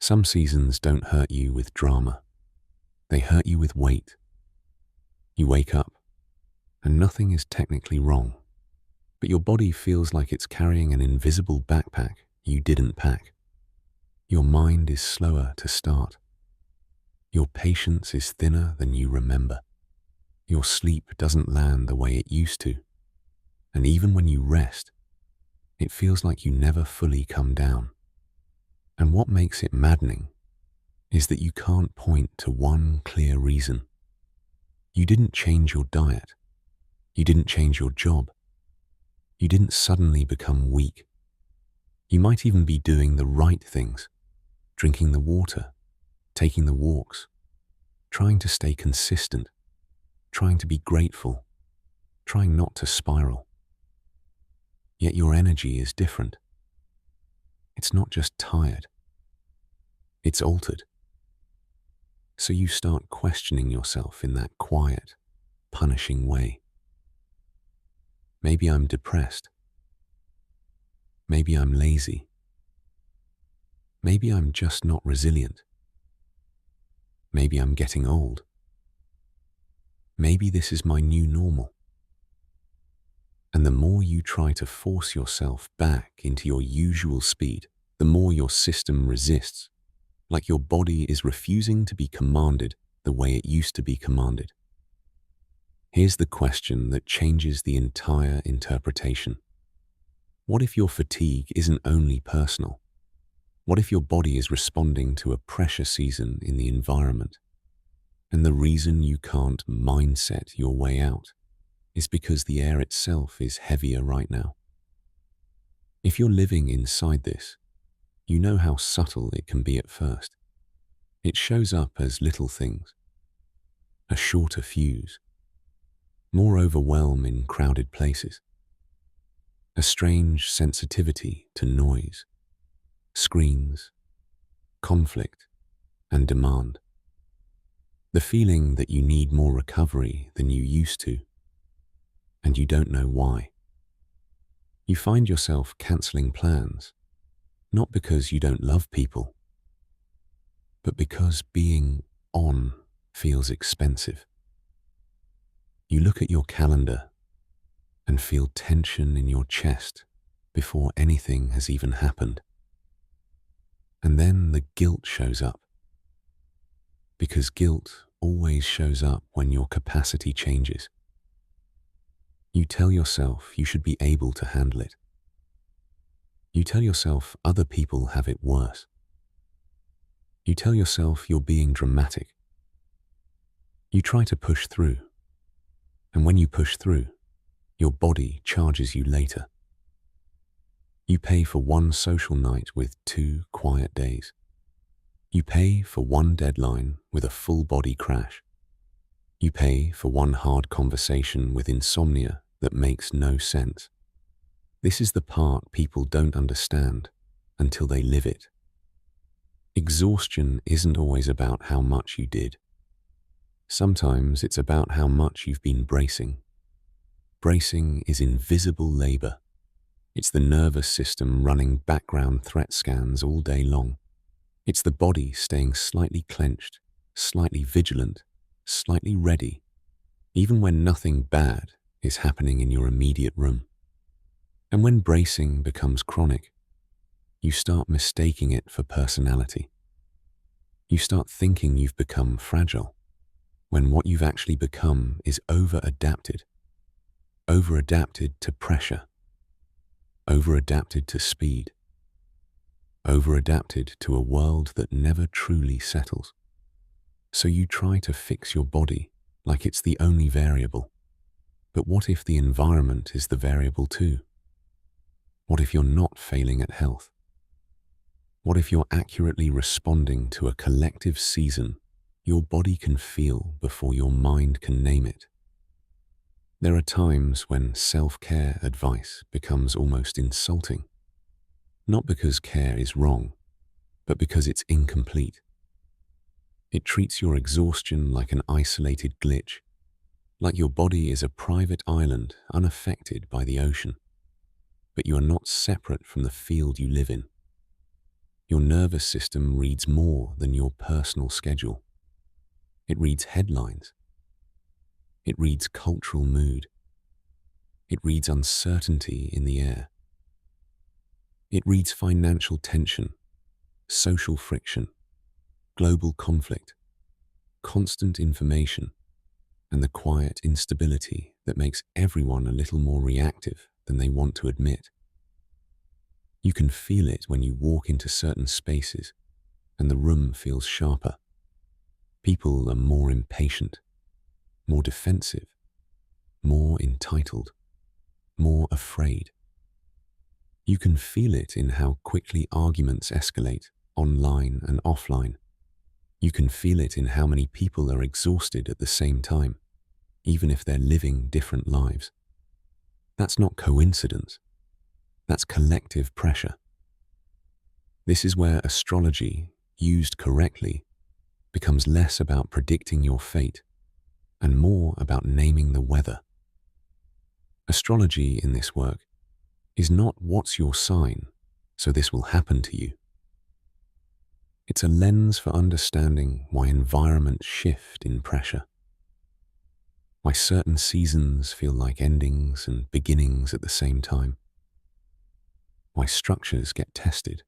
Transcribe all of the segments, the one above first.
Some seasons don't hurt you with drama. They hurt you with weight. You wake up, and nothing is technically wrong, but your body feels like it's carrying an invisible backpack you didn't pack. Your mind is slower to start. Your patience is thinner than you remember. Your sleep doesn't land the way it used to. And even when you rest, it feels like you never fully come down. And what makes it maddening is that you can't point to one clear reason. You didn't change your diet. You didn't change your job. You didn't suddenly become weak. You might even be doing the right things, drinking the water, taking the walks, trying to stay consistent, trying to be grateful, trying not to spiral. Yet your energy is different. It's not just tired. It's altered. So you start questioning yourself in that quiet, punishing way. Maybe I'm depressed. Maybe I'm lazy. Maybe I'm just not resilient. Maybe I'm getting old. Maybe this is my new normal. And the more you try to force yourself back into your usual speed, the more your system resists, like your body is refusing to be commanded the way it used to be commanded. Here's the question that changes the entire interpretation. What if your fatigue isn't only personal? What if your body is responding to a pressure season in the environment? And the reason you can't mindset your way out is because the air itself is heavier right now. If you're living inside this, you know how subtle it can be at first. It shows up as little things. A shorter fuse. More overwhelm in crowded places. A strange sensitivity to noise, screens, conflict, and demand. The feeling that you need more recovery than you used to, and you don't know why. You find yourself cancelling plans, not because you don't love people, but because being on feels expensive. You look at your calendar and feel tension in your chest before anything has even happened. And then the guilt shows up. Because guilt always shows up when your capacity changes. You tell yourself you should be able to handle it. You tell yourself other people have it worse. You tell yourself you're being dramatic. You try to push through. And when you push through, your body charges you later. You pay for one social night with 2 quiet days. You pay for one deadline with a full body crash. You pay for one hard conversation with insomnia that makes no sense. This is the part people don't understand until they live it. Exhaustion isn't always about how much you did. Sometimes it's about how much you've been bracing. Bracing is invisible labor. It's the nervous system running background threat scans all day long. It's the body staying slightly clenched, slightly vigilant, slightly ready, even when nothing bad is happening in your immediate room. And when bracing becomes chronic, you start mistaking it for personality. You start thinking you've become fragile, when what you've actually become is over-adapted. Over-adapted to pressure. Over-adapted to speed. Over-adapted to a world that never truly settles. So you try to fix your body like it's the only variable. But what if the environment is the variable too? What if you're not failing at health? What if you're accurately responding to a collective season your body can feel before your mind can name it? There are times when self-care advice becomes almost insulting. Not because care is wrong, but because it's incomplete. It treats your exhaustion like an isolated glitch, like your body is a private island unaffected by the ocean. But you are not separate from the field you live in. Your nervous system reads more than your personal schedule. It reads headlines. It reads cultural mood. It reads uncertainty in the air. It reads financial tension, social friction, global conflict, constant information, and the quiet instability that makes everyone a little more reactive than they want to admit. You can feel it when you walk into certain spaces and the room feels sharper. People are more impatient, more defensive, more entitled, more afraid. You can feel it in how quickly arguments escalate, online and offline. You can feel it in how many people are exhausted at the same time, even if they're living different lives. That's not coincidence. That's collective pressure. This is where astrology, used correctly, becomes less about predicting your fate and more about naming the weather. Astrology in this work is not what's your sign, so this will happen to you. It's a lens for understanding why environments shift in pressure, why certain seasons feel like endings and beginnings at the same time, why structures get tested,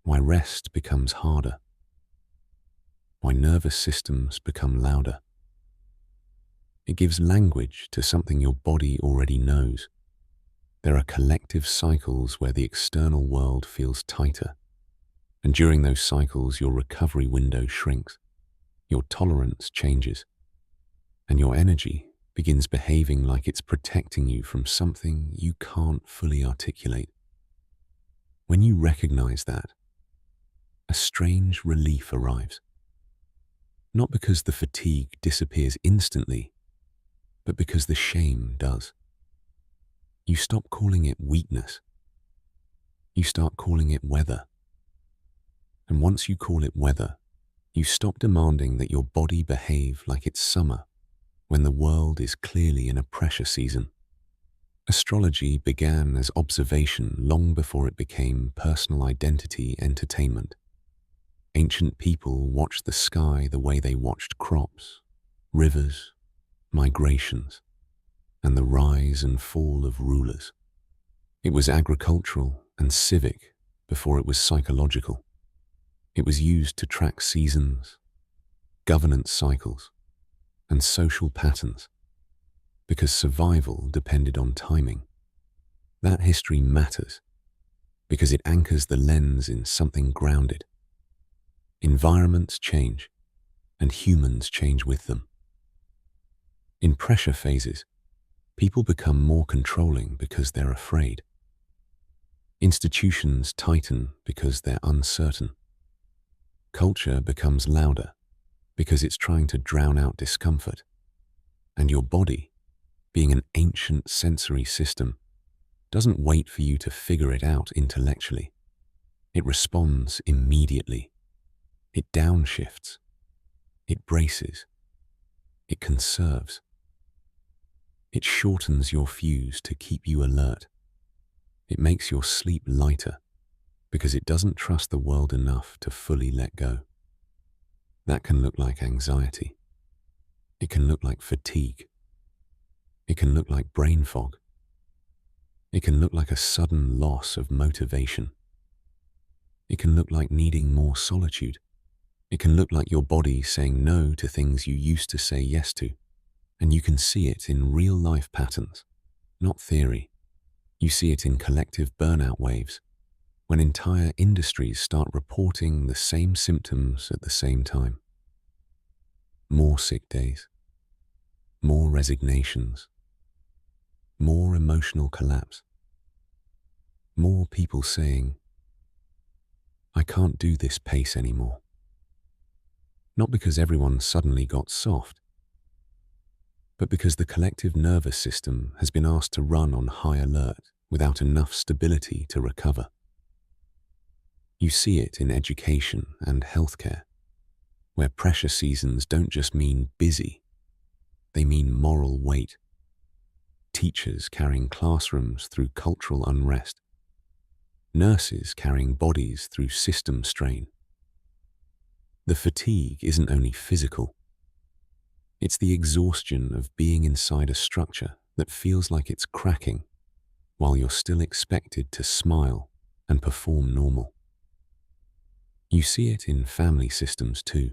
why rest becomes harder, why nervous systems become louder. It gives language to something your body already knows. There are collective cycles where the external world feels tighter, and during those cycles your recovery window shrinks, your tolerance changes, and your energy begins behaving like it's protecting you from something you can't fully articulate. When you recognize that, a strange relief arrives. Not because the fatigue disappears instantly, but because the shame does. You stop calling it weakness. You start calling it weather. And once you call it weather, you stop demanding that your body behave like it's summer when the world is clearly in a pressure season. Astrology began as observation long before it became personal identity entertainment. Ancient people watched the sky the way they watched crops, rivers, migrations, and the rise and fall of rulers. It was agricultural and civic before it was psychological. It was used to track seasons, governance cycles, and social patterns, because survival depended on timing. That history matters because it anchors the lens in something grounded. Environments change, and humans change with them. In pressure phases, people become more controlling because they're afraid. Institutions tighten because they're uncertain. Culture becomes louder because it's trying to drown out discomfort. And your body, being an ancient sensory system, doesn't wait for you to figure it out intellectually. It responds immediately. It downshifts. It braces. It conserves. It shortens your fuse to keep you alert. It makes your sleep lighter because it doesn't trust the world enough to fully let go. That can look like anxiety. It can look like fatigue. It can look like brain fog. It can look like a sudden loss of motivation. It can look like needing more solitude. It can look like your body saying no to things you used to say yes to. And you can see it in real-life patterns, not theory. You see it in collective burnout waves, when entire industries start reporting the same symptoms at the same time. More sick days, more resignations, more emotional collapse, more people saying, "I can't do this pace anymore." Not because everyone suddenly got soft, but because the collective nervous system has been asked to run on high alert without enough stability to recover. You see it in education and healthcare, where pressure seasons don't just mean busy, they mean moral weight. Teachers carrying classrooms through cultural unrest, nurses carrying bodies through system strain. The fatigue isn't only physical, it's the exhaustion of being inside a structure that feels like it's cracking while you're still expected to smile and perform normal. You see it in family systems too.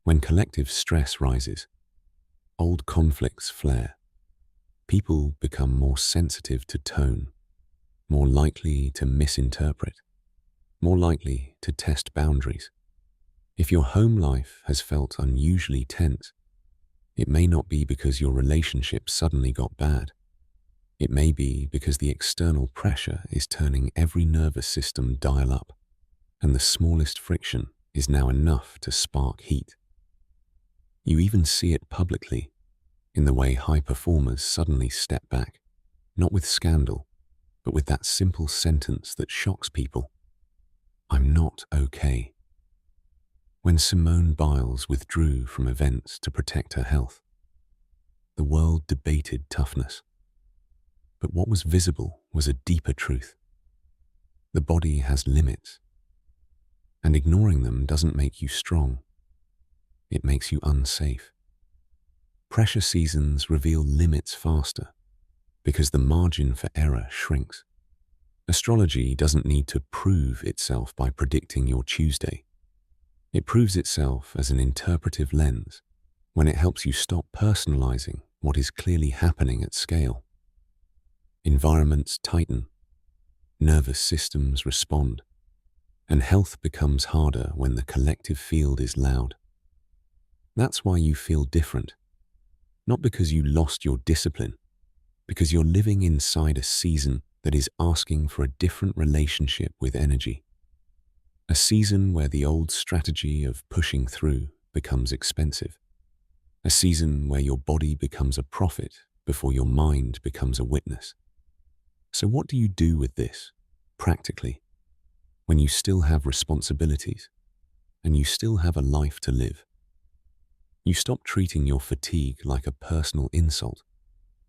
When collective stress rises, old conflicts flare. People become more sensitive to tone, more likely to misinterpret, more likely to test boundaries. If your home life has felt unusually tense, it may not be because your relationship suddenly got bad. It may be because the external pressure is turning every nervous system dial up, and the smallest friction is now enough to spark heat. You even see it publicly in the way high performers suddenly step back, not with scandal, but with that simple sentence that shocks people: "I'm not okay." When Simone Biles withdrew from events to protect her health, the world debated toughness. But what was visible was a deeper truth. The body has limits, and ignoring them doesn't make you strong. It makes you unsafe. Pressure seasons reveal limits faster because the margin for error shrinks. Astrology doesn't need to prove itself by predicting your Tuesday. It proves itself as an interpretive lens when it helps you stop personalizing what is clearly happening at scale. Environments tighten, nervous systems respond, and health becomes harder when the collective field is loud. That's why you feel different, not because you lost your discipline, because you're living inside a season that is asking for a different relationship with energy. A season where the old strategy of pushing through becomes expensive. A season where your body becomes a prophet before your mind becomes a witness. So what do you do with this, practically, when you still have responsibilities and you still have a life to live? You stop treating your fatigue like a personal insult,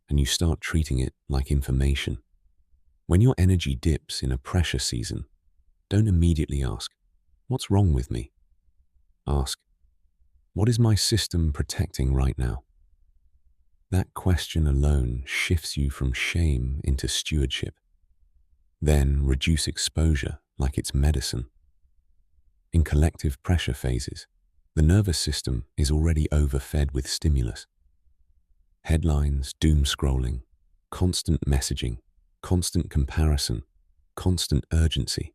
and you start treating it like information. When your energy dips in a pressure season, don't immediately ask, "What's wrong with me?" Ask, "What is my system protecting right now?" That question alone shifts you from shame into stewardship. Then reduce exposure like it's medicine. In collective pressure phases, the nervous system is already overfed with stimulus. Headlines, doom scrolling, constant messaging, constant comparison, constant urgency.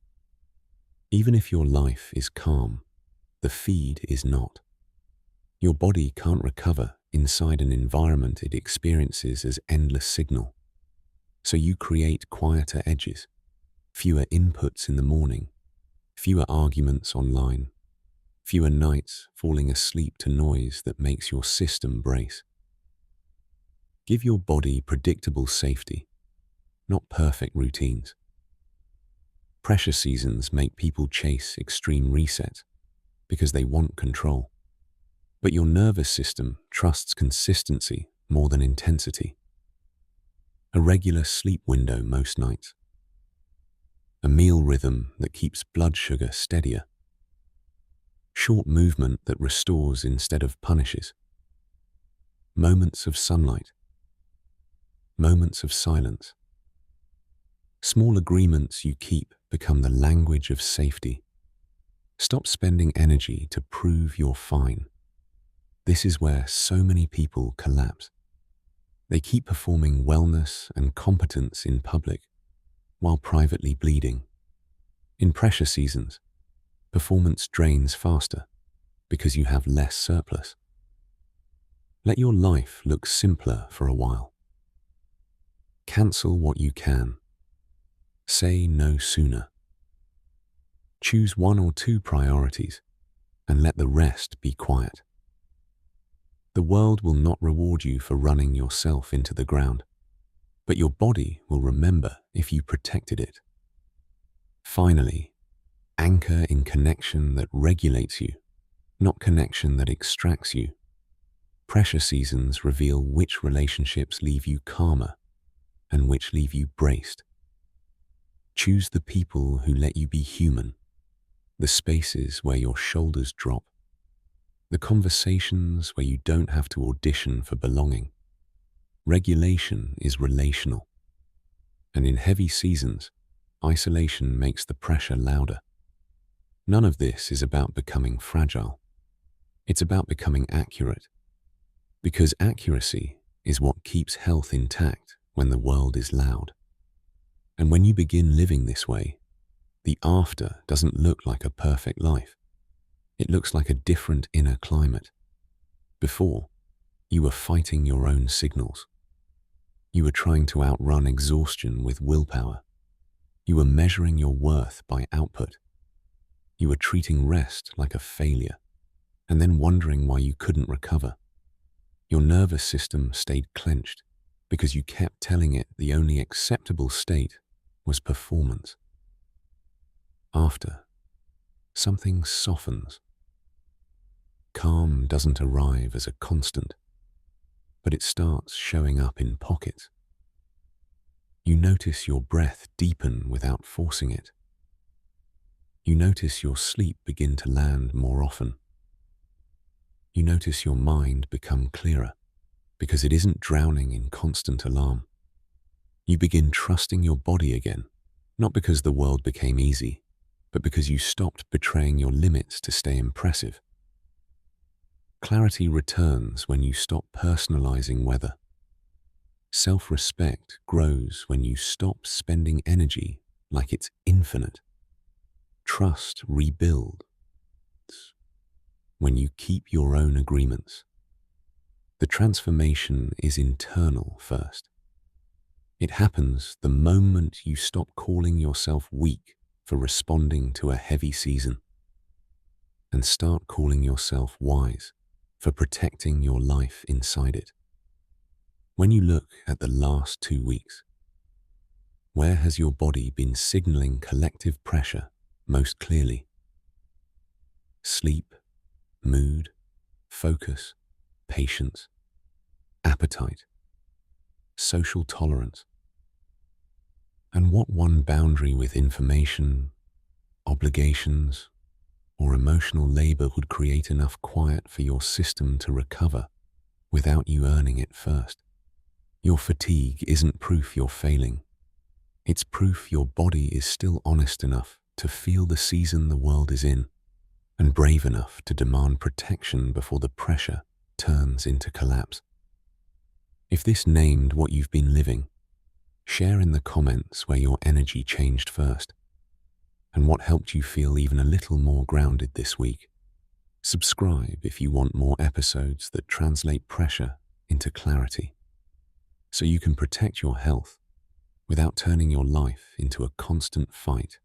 Even if your life is calm, the feed is not. Your body can't recover inside an environment it experiences as endless signal. So you create quieter edges, fewer inputs in the morning, fewer arguments online, fewer nights falling asleep to noise that makes your system brace. Give your body predictable safety, not perfect routines. Pressure seasons make people chase extreme reset because they want control. But your nervous system trusts consistency more than intensity. A regular sleep window most nights. A meal rhythm that keeps blood sugar steadier. Short movement that restores instead of punishes. Moments of sunlight. Moments of silence. Small agreements you keep become the language of safety. Stop spending energy to prove you're fine. This is where so many people collapse. They keep performing wellness and competence in public while privately bleeding. In pressure seasons, performance drains faster because you have less surplus. Let your life look simpler for a while. Cancel what you can. Say no sooner. Choose one or two priorities and let the rest be quiet. The world will not reward you for running yourself into the ground, but your body will remember if you protected it. Finally, anchor in connection that regulates you, not connection that extracts you. Pressure seasons reveal which relationships leave you calmer and which leave you braced. Choose the people who let you be human, the spaces where your shoulders drop, the conversations where you don't have to audition for belonging. Regulation is relational, and in heavy seasons, isolation makes the pressure louder. None of this is about becoming fragile. It's about becoming accurate, because accuracy is what keeps health intact when the world is loud. And when you begin living this way, the after doesn't look like a perfect life. It looks like a different inner climate. Before, you were fighting your own signals. You were trying to outrun exhaustion with willpower. You were measuring your worth by output. You were treating rest like a failure, and then wondering why you couldn't recover. Your nervous system stayed clenched because you kept telling it the only acceptable state was performance. After, something softens. Calm doesn't arrive as a constant, but it starts showing up in pockets. You notice your breath deepen without forcing it. You notice your sleep begin to land more often. You notice your mind become clearer because it isn't drowning in constant alarm. You begin trusting your body again, not because the world became easy, but because you stopped betraying your limits to stay impressive. Clarity returns when you stop personalizing weather. Self-respect grows when you stop spending energy like it's infinite. Trust rebuilds when you keep your own agreements. The transformation is internal first. It happens the moment you stop calling yourself weak for responding to a heavy season and start calling yourself wise for protecting your life inside it. When you look at the last 2 weeks, where has your body been signaling collective pressure most clearly? Sleep, mood, focus, patience, appetite, social tolerance. And what one boundary with information, obligations, or emotional labor would create enough quiet for your system to recover without you earning it first? Your fatigue isn't proof you're failing. It's proof your body is still honest enough to feel the season the world is in and brave enough to demand protection before the pressure turns into collapse. If this named what you've been living, share in the comments where your energy changed first and what helped you feel even a little more grounded this week. Subscribe if you want more episodes that translate pressure into clarity, so you can protect your health without turning your life into a constant fight